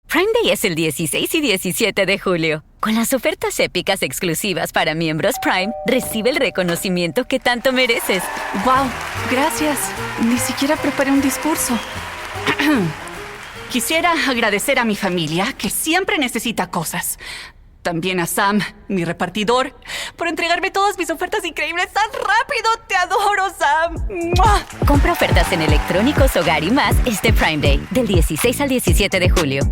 Prime Day es el 16 y 17 de julio. Con las ofertas épicas exclusivas para miembros Prime, recibe el reconocimiento que tanto mereces. ¡Wow! Gracias. Ni siquiera preparé un discurso. Quisiera agradecer a mi familia, que siempre necesita cosas. También a Sam, mi repartidor, por entregarme todas mis ofertas increíbles tan rápido. ¡Te adoro, Sam! ¡Mua! Compra ofertas en electrónicos, hogar y más este Prime Day, del 16 al 17 de julio.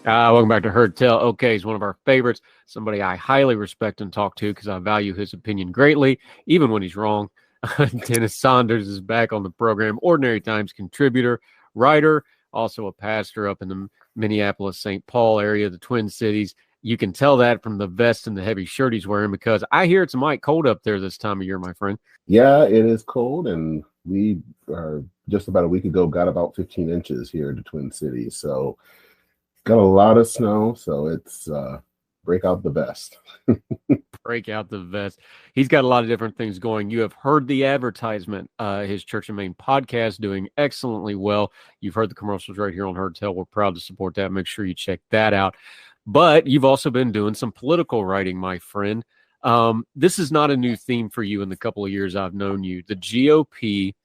Welcome back to Heard Tell. Okay, he's one of our favorites, somebody I highly respect and talk to because I value his opinion greatly, even when he's wrong. Dennis Saunders is back on the program, Ordinary Times contributor, writer, also a pastor up in the Minneapolis-St. Paul area, the Twin Cities. You can tell that from the vest and the heavy shirt he's wearing because I hear it's mighty cold up there this time of year, my friend. Yeah, it is cold, and we are just about a week ago got about 15 inches here in the Twin Cities. So got a lot of snow, so it's break out the vest. Break out the vest. He's got a lot of different things going. You have heard the advertisement. His Church in Maine podcast doing excellently well. You've heard the commercials right here on Heard Tell. We're proud to support that. Make sure you check that out. But you've also been doing some political writing, my friend. This is not a new theme for you in the couple of years I've known you. The GOP,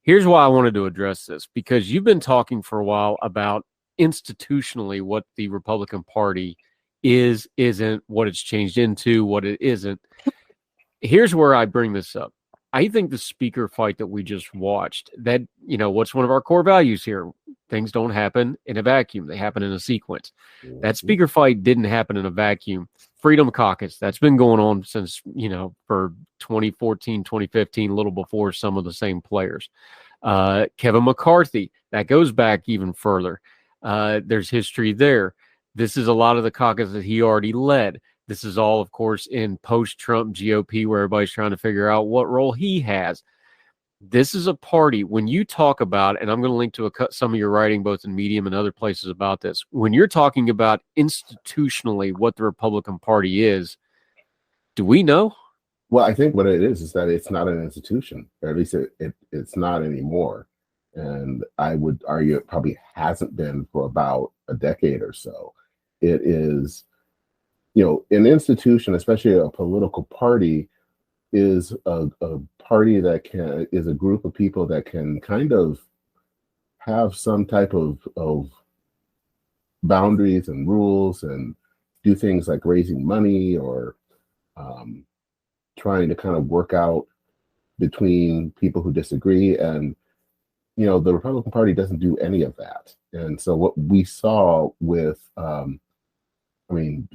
here's why I wanted to address this, because you've been talking for a while about institutionally what the Republican Party isn't, what it's changed into, what it isn't. Here's where I bring this up. I think the speaker fight that we just watched, that, what's one of our core values here? Things don't happen in a vacuum. They happen in a sequence. That speaker fight didn't happen in a vacuum. Freedom Caucus, that's been going on since, for 2014, 2015, a little before some of the same players. Kevin McCarthy, that goes back even further. There's history there. This is a lot of the caucus that he already led. This is all, of course, in post-Trump GOP where everybody's trying to figure out what role he has. This is a party, when you talk about, and I'm going to link to some of your writing both in Medium and other places about this, when you're talking about institutionally what the Republican Party is, do we know? Well, I think what it is that it's not an institution, or at least it's not anymore. And I would argue it probably hasn't been for about a decade or so. It is, an institution, especially a political party, is a party is a group of people that can kind of have some type of boundaries and rules and do things like raising money or trying to kind of work out between people who disagree. And the Republican Party doesn't do any of that. And so what we saw with,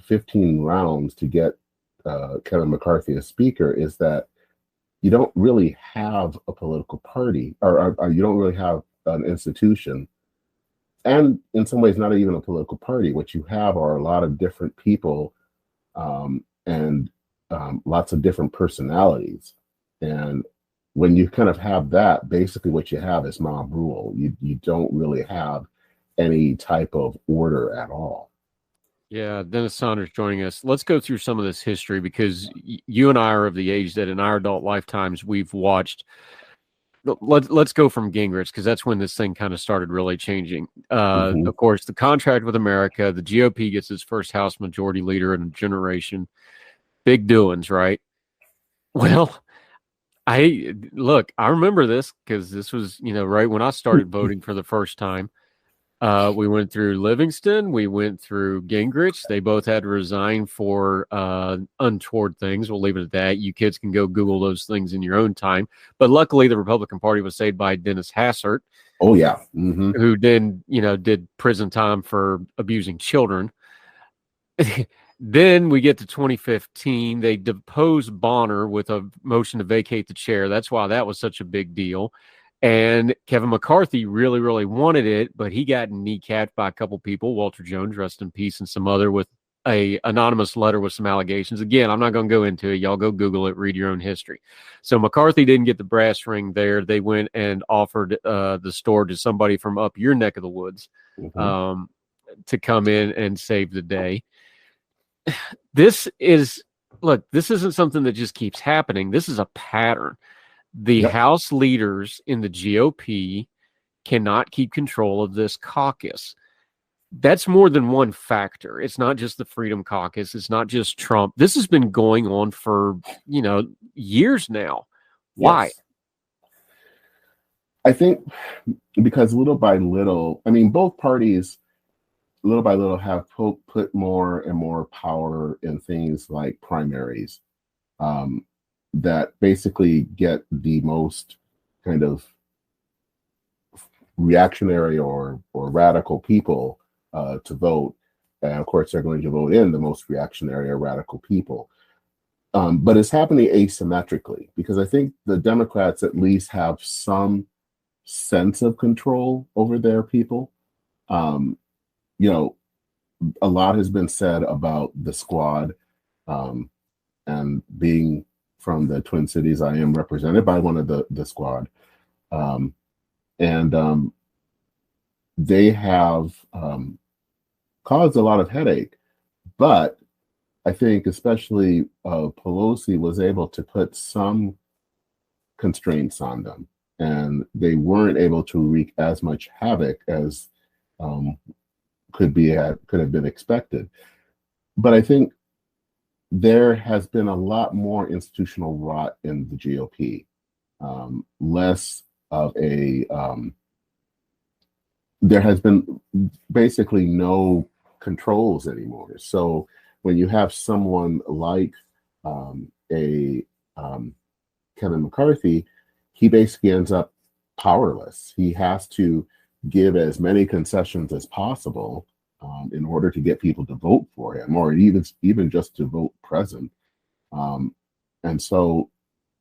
15 rounds to get Kevin McCarthy as speaker is that you don't really have a political party or you don't really have an institution. And in some ways, not even a political party. What you have are a lot of different people and lots of different personalities. And when you kind of have that, basically what you have is mob rule. You don't really have any type of order at all. Yeah, Dennis Saunders joining us. Let's go through some of this history because you and I are of the age that in our adult lifetimes we've watched. Let's go from Gingrich because that's when this thing kind of started really changing. Of course, the contract with America, the GOP gets its first House majority leader in a generation. Big doings, right? Well, I remember this because this was, right when I started voting for the first time. We went through Livingston. We went through Gingrich. They both had to resign for untoward things. We'll leave it at that. You kids can go Google those things in your own time. But luckily, the Republican Party was saved by Dennis Hassert. Oh, yeah. Who then, did prison time for abusing children. Then we get to 2015. They deposed Bonner with a motion to vacate the chair. That's why that was such a big deal. And Kevin McCarthy really, really wanted it, but he got kneecapped by a couple people, Walter Jones, rest in peace, and some other with a anonymous letter with some allegations. Again, I'm not going to go into it. Y'all go Google it, read your own history. So McCarthy didn't get the brass ring there. They went and offered the store to somebody from up your neck of the woods to come in and save the day. This isn't something that just keeps happening. This is a pattern. The House leaders in the GOP cannot keep control of this caucus. that's more than one factor. It's not just the Freedom Caucus. It's not just Trump. This has been going on for, years now. Why? Yes. I think because little by little, both parties, little by little, have put more and more power in things like primaries that basically get the most kind of reactionary or radical people to vote. And of course, they're going to vote in the most reactionary or radical people. But it's happening asymmetrically because I think the Democrats at least have some sense of control over their people. A lot has been said about the squad, and being from the Twin Cities, I am represented by one of the squad. And they have caused a lot of headache. But I think especially Pelosi was able to put some constraints on them, and they weren't able to wreak as much havoc as could have been expected. But I think there has been a lot more institutional rot in the GOP, less of a there has been basically no controls anymore. So when you have someone like Kevin McCarthy, he basically ends up powerless. He has to give as many concessions as possible in order to get people to vote for him, or even just to vote present. And so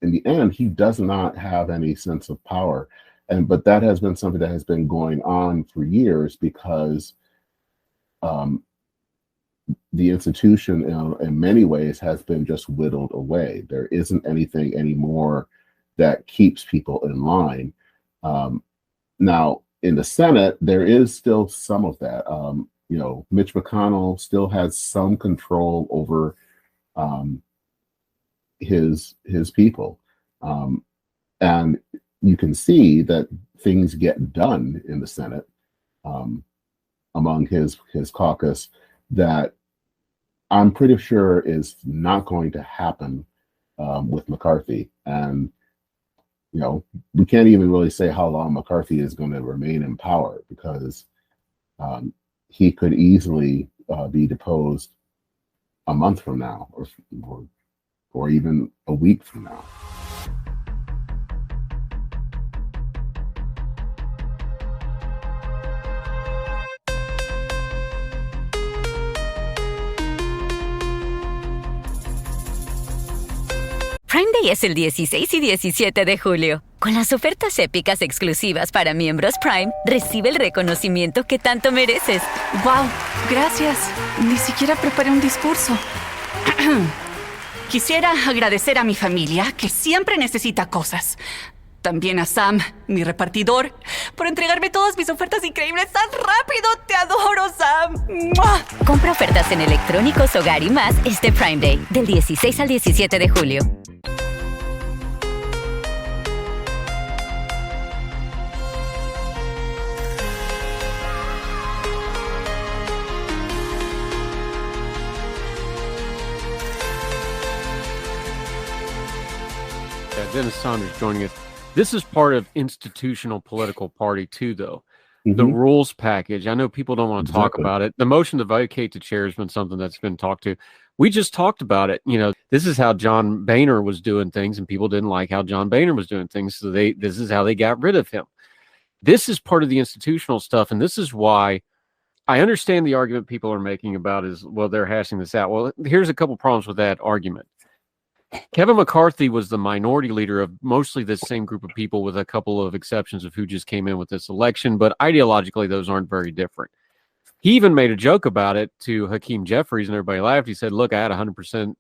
in the end, he does not have any sense of power. But that has been something that has been going on for years because the institution in many ways has been just whittled away. There isn't anything anymore that keeps people in line. Now, in the Senate, there is still some of that. Mitch McConnell still has some control over his people. And you can see that things get done in the Senate among his caucus that I'm pretty sure is not going to happen with McCarthy. And, we can't even really say how long McCarthy is going to remain in power because he could easily be deposed a month from now or even a week from now. Prime Day es el 16 y 17 de julio. Con las ofertas épicas exclusivas para miembros Prime, recibe el reconocimiento que tanto mereces. ¡Wow! Gracias. Ni siquiera preparé un discurso. Quisiera agradecer a mi familia, que siempre necesita cosas. También a Sam, mi repartidor, por entregarme todas mis ofertas increíbles tan rápido. ¡Te adoro, Sam! ¡Mua! Compra ofertas en electrónicos, hogar y más este Prime Day, del 16 al 17 de julio. Dennis Saunders joining us. This is part of institutional political party too, though. Mm-hmm. The rules package. I know people don't want to talk about it. The motion to vacate the chair has been something that's been talked to. We just talked about it. This is how John Boehner was doing things, and people didn't like how John Boehner was doing things. So this is how they got rid of him. This is part of the institutional stuff, and this is why I understand the argument people are making about is, well, they're hashing this out. Well, here's a couple problems with that argument. Kevin McCarthy was the minority leader of mostly this same group of people, with a couple of exceptions of who just came in with this election, but ideologically those aren't very different. He even made a joke about it to Hakeem Jeffries, and everybody laughed. He said, look, I had 100%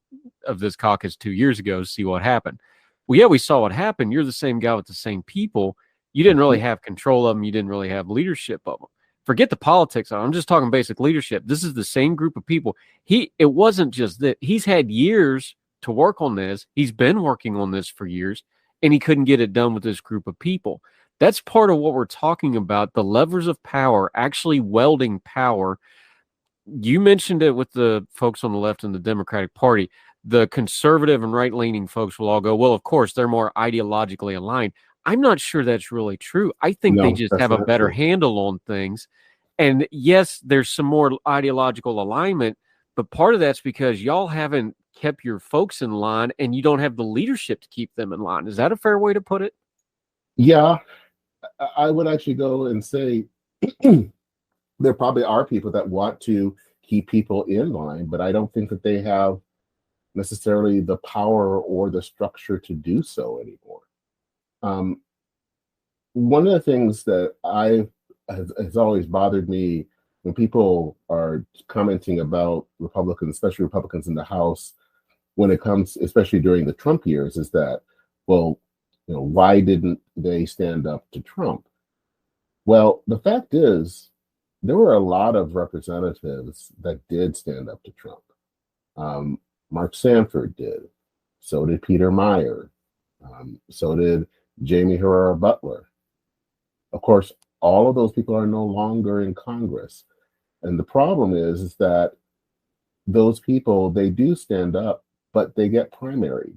of this caucus 2 years ago. See what happened. Well, yeah, we saw what happened. You're the same guy with the same people. You didn't really have control of them. You didn't really have leadership of them. Forget the politics. I'm just talking basic leadership. This is the same group of people. It wasn't just that. He's had years to work on this. He's been working on this for years, and he couldn't get it done with this group of people. That's part of what we're talking about, the levers of power, actually welding power. You mentioned it with the folks on the left in the Democratic Party. The conservative and right-leaning folks will all go, well, of course, they're more ideologically aligned. I'm not sure that's really true. I think they No, just that's have a not better true. handle on things. And yes, there's some more ideological alignment, but part of that's because y'all haven't kept your folks in line and you don't have the leadership to keep them in line. Is that a fair way to put it? Yeah, I would actually go and say there probably are people that want to keep people in line, but I don't think that they have necessarily the power or the structure to do so anymore. One of the things that has always bothered me when people are commenting about Republicans, especially Republicans in the House, when it comes, especially during the Trump years, is that, well, why didn't they stand up to Trump? Well, the fact is, there were a lot of representatives that did stand up to Trump. Mark Sanford did. So did Peter Meyer. So did Jamie Herrera Butler. Of course, all of those people are no longer in Congress. And the problem is that those people, they do stand up, but they get primaried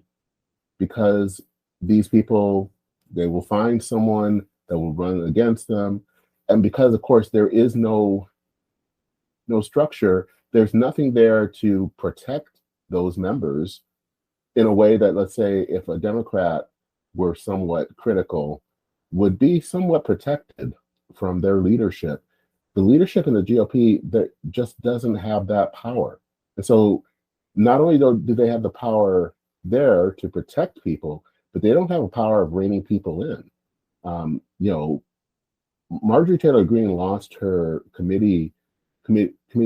because these people, they will find someone that will run against them. And because, of course, there is no structure, there's nothing there to protect those members in a way that, let's say, if a Democrat were somewhat critical, would be somewhat protected from their leadership. The leadership in the GOP that just doesn't have that power. And so not only do they have the power there to protect people, but they don't have a power of reining people in. Marjorie Taylor Greene lost her committee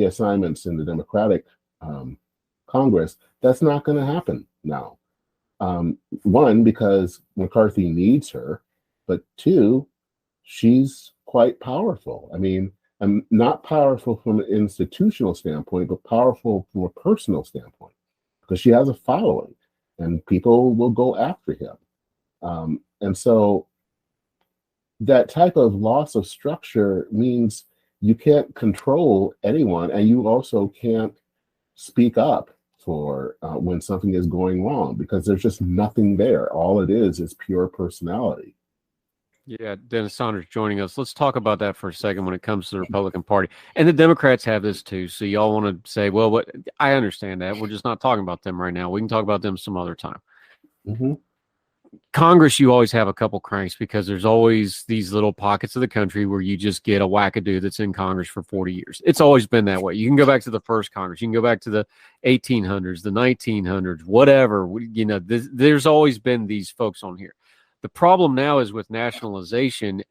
assignments in the Democratic Congress. That's not going to happen now. One, because McCarthy needs her, but two, she's quite powerful. I mean, I'm not powerful from an institutional standpoint, but powerful from a personal standpoint because she has a following and people will go after him. And so that type of loss of structure means you can't control anyone, and you also can't speak up for when something is going wrong because there's just nothing there. All it is pure personality. Yeah, Dennis Saunders joining us. Let's talk about that for a second when it comes to the Republican Party. And the Democrats have this too. So y'all want to say, well, what? I understand that. We're just not talking about them right now. We can talk about them some other time. Mm-hmm. Congress, you always have a couple cranks because there's always these little pockets of the country where you just get a wackadoo that's in Congress for 40 years. It's always been that way. You can go back to the first Congress. You can go back to the 1800s, the 1900s, whatever. There's always been these folks on here. The problem now is with nationalization.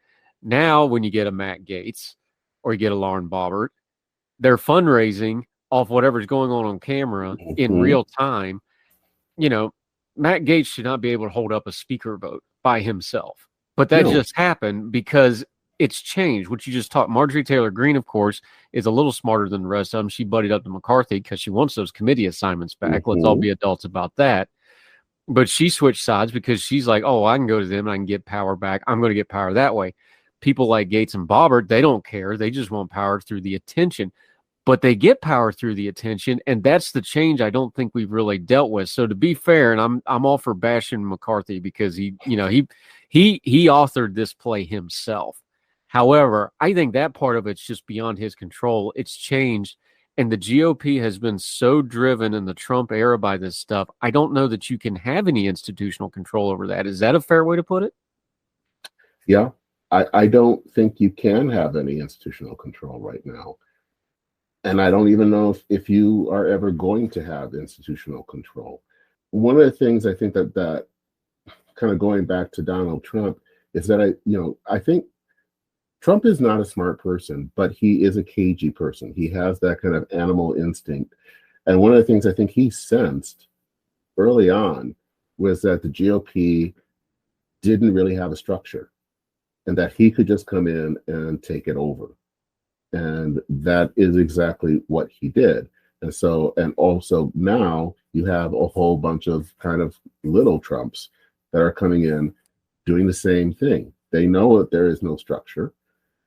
Now, when you get a Matt Gaetz or you get a Lauren Boebert, they're fundraising off whatever's going on camera in real time. Matt Gaetz should not be able to hold up a speaker vote by himself. But that just happened because it's changed. What you just taught, Marjorie Taylor Greene, of course, is a little smarter than the rest of them. She buddied up to McCarthy because she wants those committee assignments back. Let's all be adults about that. But she switched sides because she's like, oh, I can go to them and I can get power back. I'm going to get power that way. People like Gaetz and Boebert, they don't care. They just want power through the attention. But they get power through the attention, and that's the change I don't think we've really dealt with. So to be fair, and I'm all for bashing McCarthy because he authored this play himself. However, I think that part of it's just beyond his control. It's changed, and the GOP has been so driven in the Trump era by this stuff. I don't know that you can have any institutional control over that. Is that a fair way to put it? Yeah, I don't think you can have any institutional control right now. And I don't even know if you are ever going to have institutional control. One of the things I think that kind of going back to Donald Trump is that I think Trump is not a smart person, but he is a cagey person. He has that kind of animal instinct. And one of the things I think he sensed early on was that the GOP didn't really have a structure and that he could just come in and take it over. And that is exactly what he did. And so, and also now you have a whole bunch of kind of little Trumps that are coming in doing the same thing. They know that there is no structure.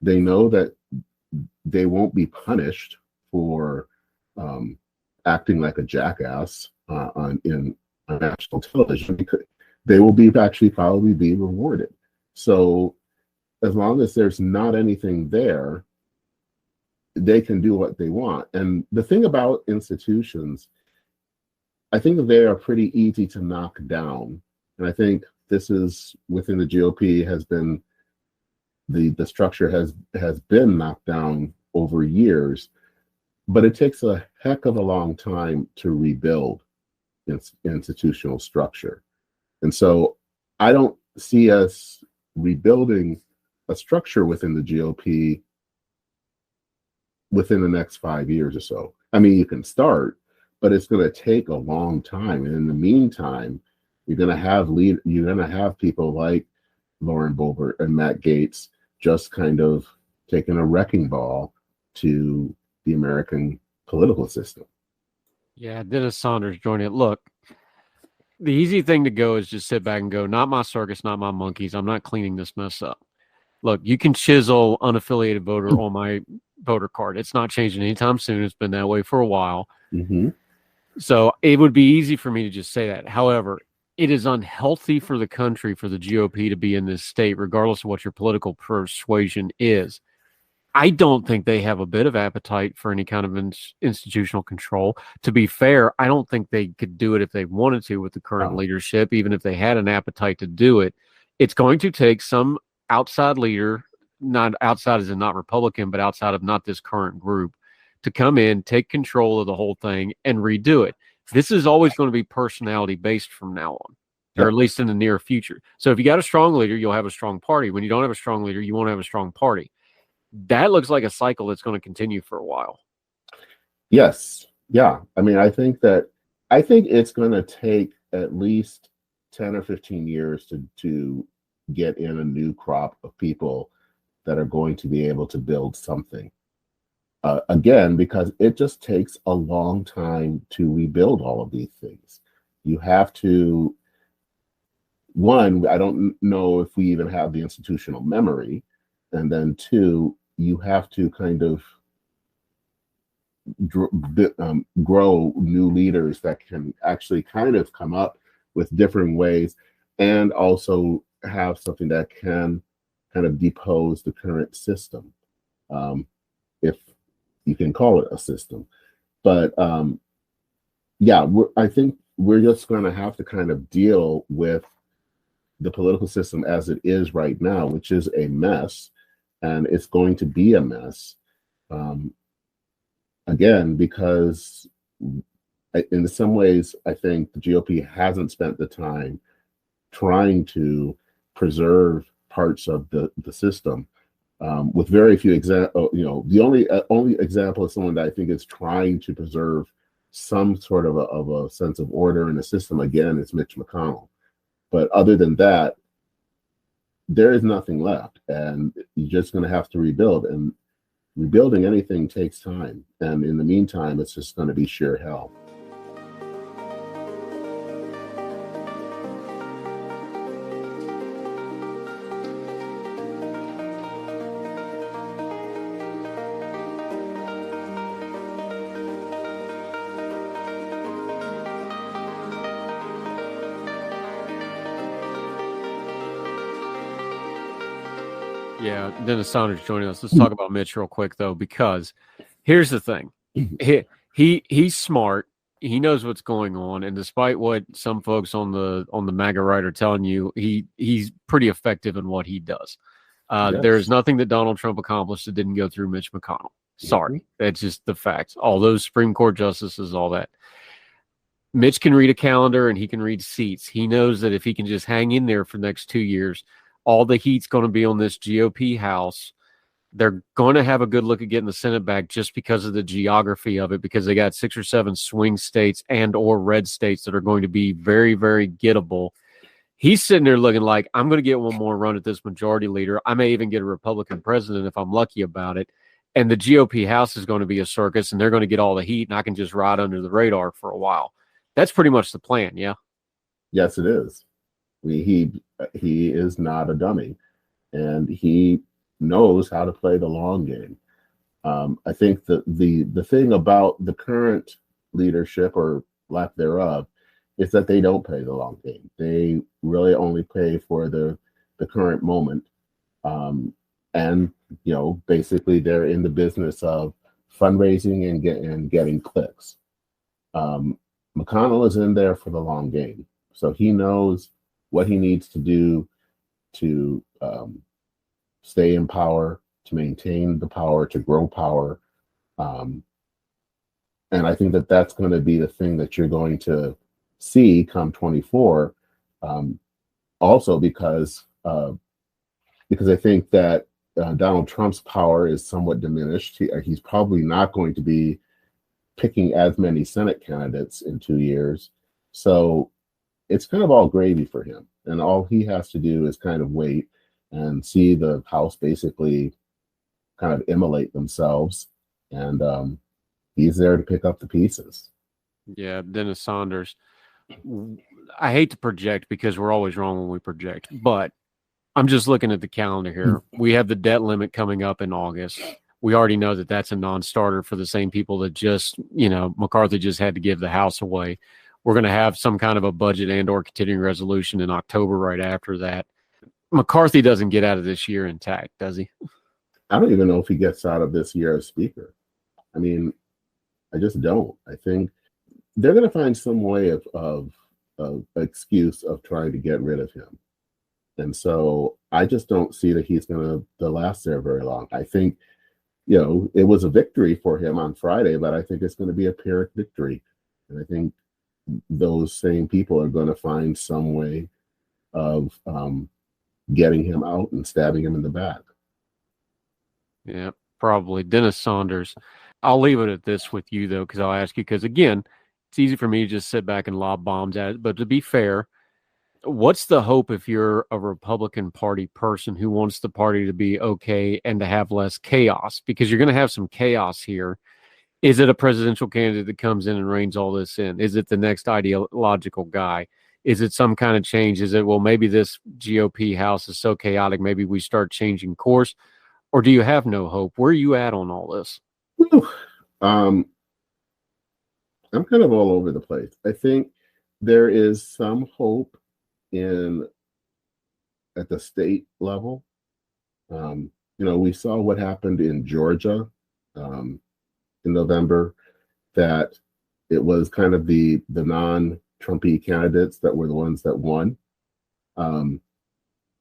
They know that they won't be punished for acting like a jackass on national television, because they will be actually probably be rewarded. So as long as there's not anything there, they can do what they want. And the thing about institutions, I think that they are pretty easy to knock down. And I think this is within the GOP has been the structure has been knocked down over years, but it takes a heck of a long time to rebuild institutional structure. And so I don't see us rebuilding a structure within the GOP within the next 5 years or so. I mean, you can start, but it's going to take a long time. And in the meantime, you're going to have people like Lauren Boebert and Matt Gaetz just kind of taking a wrecking ball to the American political system. Yeah, Dennis Saunders joined it. Look, the easy thing to go is just sit back and go, not my circus, not my monkeys. I'm not cleaning this mess up. Look, you can chisel unaffiliated voter on my voter card. It's not changing anytime soon. It's been that way for a while. Mm-hmm. So it would be easy for me to just say that. However, it is unhealthy for the country for the GOP to be in this state, regardless of what your political persuasion is. I don't think they have a bit of appetite for any kind of institutional control. To be fair, I don't think they could do it if they wanted to with the current leadership, even if they had an appetite to do it. It's going to take some outside leader, not outside as in not Republican, but outside of not this current group, to come in, take control of the whole thing, and redo it. This is always going to be personality based from now on, or at least in the near future. So if you got a strong leader, you'll have a strong party. When you don't have a strong leader, you won't have a strong party. That looks like a cycle that's going to continue for a while. Yes. Yeah. I mean, I think it's going to take at least 10 or 15 years to get in a new crop of people that are going to be able to build something. Again, because it just takes a long time to rebuild all of these things. You have to, one, I don't know if we even have the institutional memory. And then two, you have to kind of grow new leaders that can actually kind of come up with different ways, and also have something that can kind of depose the current system, if you can call it a system. But yeah, I think we're just going to have to kind of deal with the political system as it is right now, which is a mess, and it's going to be a mess. Again, because in some ways, I think the GOP hasn't spent the time trying to preserve parts of the system. With very few examples, the only example of someone that I think is trying to preserve some sort of a sense of order in the system, again, is Mitch McConnell. But other than that, there is nothing left, and you're just going to have to rebuild. And rebuilding anything takes time. And in the meantime, it's just going to be sheer hell. Yeah, Dennis Saunders joining us. Let's talk about Mitch real quick, though, because here's the thing. He's smart. He knows what's going on, and despite what some folks on the MAGA right are telling you, he's pretty effective in what he does. Yes. There is nothing that Donald Trump accomplished that didn't go through Mitch McConnell. Sorry, that's just the facts. All those Supreme Court justices, all that. Mitch can read a calendar and he can read seats. He knows that if he can just hang in there for the next 2 years, all the heat's going to be on this GOP House. They're going to have a good look at getting the Senate back just because of the geography of it, because they got 6 or 7 swing states and or red states that are going to be very, very gettable. He's sitting there looking like, I'm going to get one more run at this majority leader. I may even get a Republican president if I'm lucky about it. And the GOP House is going to be a circus, and they're going to get all the heat, and I can just ride under the radar for a while. That's pretty much the plan, yeah? Yes, it is. He is not a dummy. and he knows how to play the long game. I think that the thing about the current leadership or lack thereof is that they don't play the long game. They really only play for the current moment. And basically they're in the business of fundraising and getting clicks. McConnell is in there for the long game, so he knows what he needs to do to stay in power, to maintain the power, to grow power. And I think that that's going to be the thing that you're going to see come 24. Also because I think that Donald Trump's power is somewhat diminished. He's probably not going to be picking as many Senate candidates in 2 years. So it's kind of all gravy for him. And all he has to do is kind of wait and see the House basically kind of immolate themselves. And he's there to pick up the pieces. Yeah, Dennis Saunders. I hate to project because we're always wrong when we project, but I'm just looking at the calendar here. We have the debt limit coming up in August. We already know that that's a non-starter for the same people that just, McCarthy just had to give the House away. We're going to have some kind of a budget and or continuing resolution in October right after that. McCarthy doesn't get out of this year intact, does he? I don't even know if he gets out of this year as speaker. I mean, I just don't. I think they're going to find some way of excuse of trying to get rid of him. And so I just don't see that he's going to last there very long. I think, it was a victory for him on Friday, but I think it's going to be a Pyrrhic victory. And I think those same people are going to find some way of getting him out and stabbing him in the back. Yeah, probably. Dennis Saunders. I'll leave it at this with you, though, because I'll ask you, because, again, it's easy for me to just sit back and lob bombs at it. But to be fair, what's the hope if you're a Republican Party person who wants the party to be okay and to have less chaos? Because you're going to have some chaos here. Is it a presidential candidate that comes in and reins all this in? Is it the next ideological guy? Is it some kind of change? Is it, well, maybe this GOP House is so chaotic, maybe we start changing course? Or do you have no hope? Where are you at on all this? I'm kind of all over the place. I think there is some hope at the state level. We saw what happened in Georgia in November, that it was kind of the non-Trumpy candidates that were the ones that won. And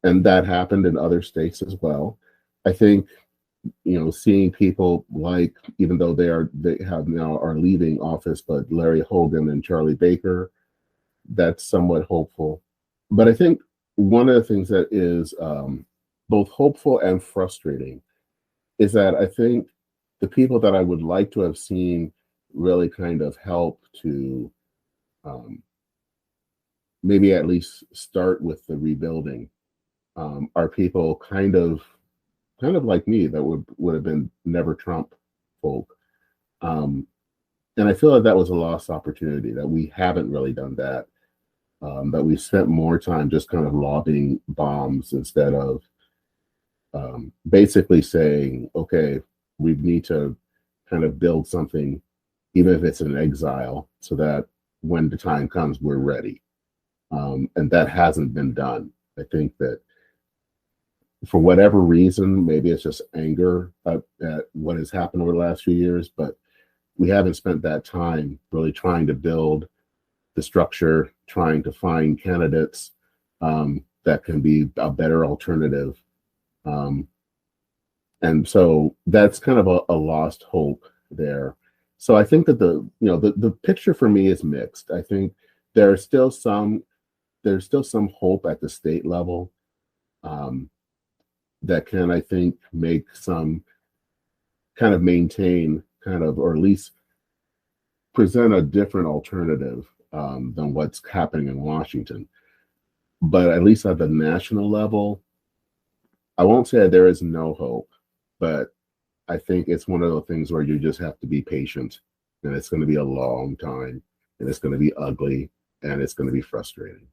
that happened in other states as well. I think, seeing people like, even though they are leaving office, but Larry Hogan and Charlie Baker, that's somewhat hopeful. But I think one of the things that is both hopeful and frustrating is that I think the people that I would like to have seen really kind of help to maybe at least start with the rebuilding are people kind of like me that would have been never Trump folk. And I feel like that was a lost opportunity, that we haven't really done that. That we spent more time just kind of lobbing bombs instead of basically saying, okay, we need to kind of build something, even if it's in exile, so that when the time comes, we're ready. And that hasn't been done. I think that for whatever reason, maybe it's just anger at what has happened over the last few years, but we haven't spent that time really trying to build the structure, trying to find candidates that can be a better alternative. And so that's kind of a lost hope there. So I think that the picture for me is mixed. I think there's still some hope at the state level that can, I think, make some kind of maintain kind of, or at least present a different alternative than what's happening in Washington. But at least at the national level, I won't say there is no hope, but I think it's one of the things where you just have to be patient, and it's going to be a long time, and it's going to be ugly, and it's going to be frustrating.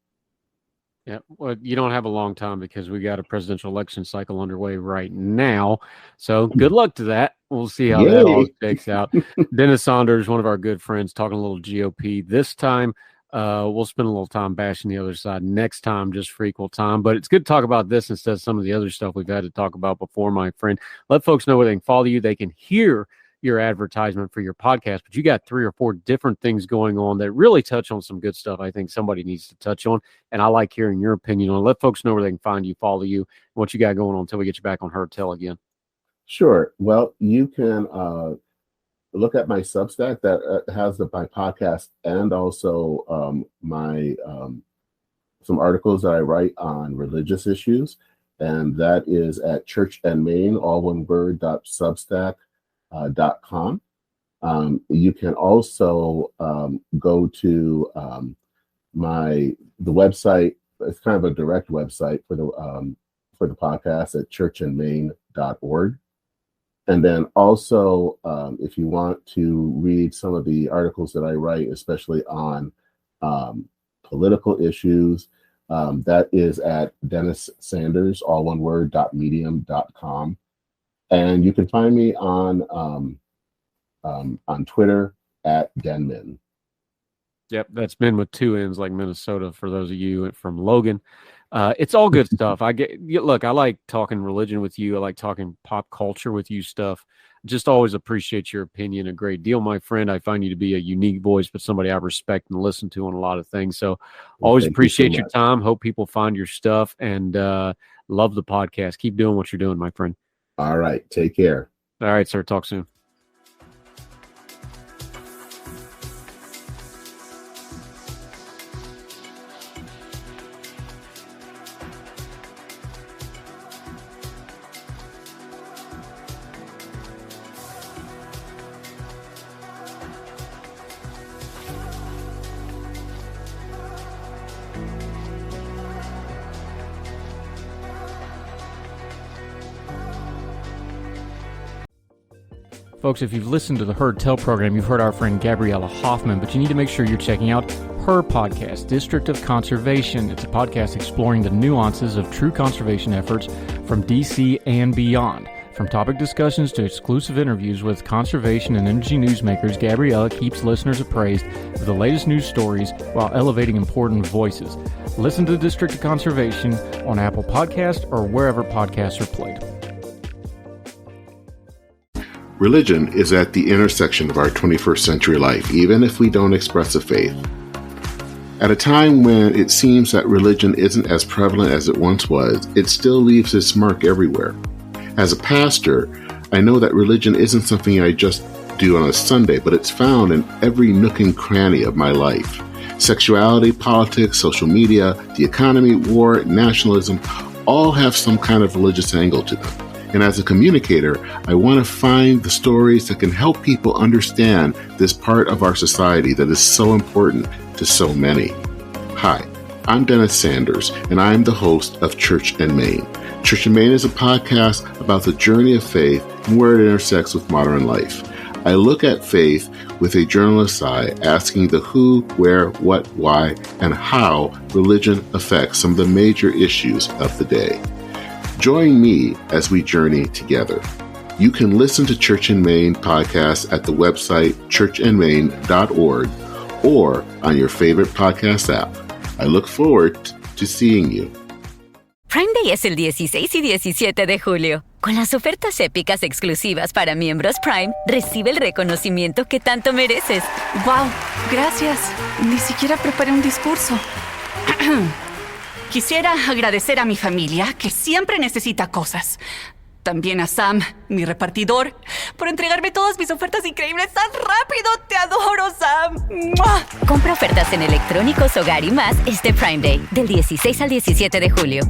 Yeah, well, you don't have a long time because we got a presidential election cycle underway right now. So good luck to that. We'll see how that all Yay. shakes out. Dennis Saunders, one of our good friends, talking a little GOP. This time, we'll spend a little time bashing the other side. Next time, just for equal time. But it's good to talk about this instead of some of the other stuff we've had to talk about before, my friend. Let folks know where they can follow you. They can hear your advertisement for your podcast, but you got 3 or 4 different things going on that really touch on some good stuff I think somebody needs to touch on, and I like hearing your opinion on it. Let folks know where they can find you, follow you, what you got going on until we get you back on Heard Tell again. Sure. Well, you can look at my Substack that has my podcast and also my some articles that I write on religious issues, and that is at Church and Main, all one word, .substack.com. You can also go to the website. It's kind of a direct website for the podcast at churchandmain.org. And then also, if you want to read some of the articles that I write, especially on political issues, that is at Dennis Sanders, all one word, .medium.com. And you can find me on Twitter at Denmin. Yep, that's Min with 2 N's, like Minnesota, for those of you from Logan. It's all good stuff. I like talking religion with you. I like talking pop culture with you stuff. Just always appreciate your opinion a great deal, my friend. I find you to be a unique voice, but somebody I respect and listen to on a lot of things. So always appreciate your time. Hope people find your stuff, and love the podcast. Keep doing what you're doing, my friend. All right. Take care. All right, sir. Talk soon. Folks, if you've listened to the Heard Tell program, you've heard our friend Gabriella Hoffman, but you need to make sure you're checking out her podcast, District of Conservation. It's a podcast exploring the nuances of true conservation efforts from DC and beyond. From topic discussions to exclusive interviews with conservation and energy newsmakers, Gabriella keeps listeners appraised of the latest news stories while elevating important voices. Listen to District of Conservation on Apple Podcasts or wherever podcasts are played. Religion is at the intersection of our 21st century life, even if we don't express a faith. At a time when it seems that religion isn't as prevalent as it once was, it still leaves its mark everywhere. As a pastor, I know that religion isn't something I just do on a Sunday, but it's found in every nook and cranny of my life. Sexuality, politics, social media, the economy, war, nationalism, all have some kind of religious angle to them. And as a communicator, I want to find the stories that can help people understand this part of our society that is so important to so many. Hi, I'm Dennis Sanders, and I'm the host of Church and Main. Church and Main is a podcast about the journey of faith and where it intersects with modern life. I look at faith with a journalist's eye, asking the who, where, what, why, and how religion affects some of the major issues of the day. Join me as we journey together. You can listen to Church and Main podcast at the website churchandmain.org or on your favorite podcast app. I look forward to seeing you. Prime Day es el 16 y 17 de julio. Con las ofertas épicas exclusivas para miembros Prime, recibe el reconocimiento que tanto mereces. ¡Wow! Gracias. Ni siquiera preparé un discurso. Quisiera agradecer a mi familia, que siempre necesita cosas. También a Sam, mi repartidor, por entregarme todas mis ofertas increíbles tan rápido. ¡Te adoro, Sam! ¡Mua! Compra ofertas en electrónicos, hogar y más este Prime Day, del 16 al 17 de julio.